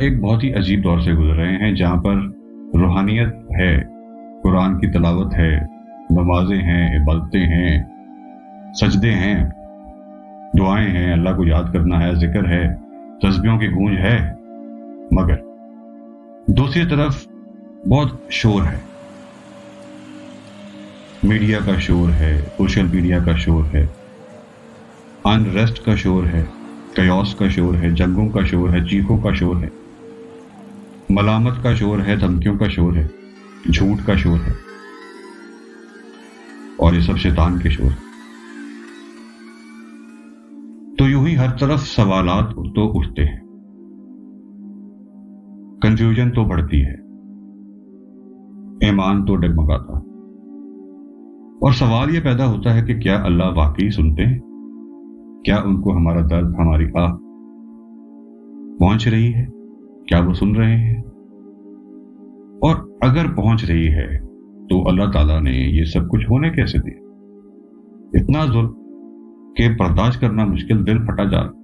ایک بہت ہی عجیب دور سے گزر رہے ہیں جہاں پر روحانیت ہے، قرآن کی تلاوت ہے، نمازیں ہیں، عبادتیں ہیں، سجدے ہیں، دعائیں ہیں، اللہ کو یاد کرنا ہے، ذکر ہے، تسبیحوں کی گونج ہے، مگر دوسری طرف بہت شور ہے، میڈیا کا شور ہے، سوشل میڈیا کا شور ہے، انریسٹ کا شور ہے، کیوس کا شور ہے، جنگوں کا شور ہے، چیخوں کا شور ہے، ملامت کا شور ہے، دھمکیوں کا شور ہے، جھوٹ کا شور ہے، اور یہ سب شیطان کے شور ہے۔ تو یوں ہی ہر طرف سوالات تو اٹھتے ہیں، کنفیوژن تو بڑھتی ہے، ایمان تو ڈگمگاتا ہے، اور سوال یہ پیدا ہوتا ہے کہ کیا اللہ واقعی سنتے ہیں؟ کیا ان کو ہمارا درد، ہماری آہ پہنچ رہی ہے؟ کیا وہ سن رہے ہیں؟ اور اگر پہنچ رہی ہے تو اللہ تعالیٰ نے یہ سب کچھ ہونے کیسے دیا؟ اتنا ظلم کہ برداشت کرنا مشکل، دل پھٹا جا رہا۔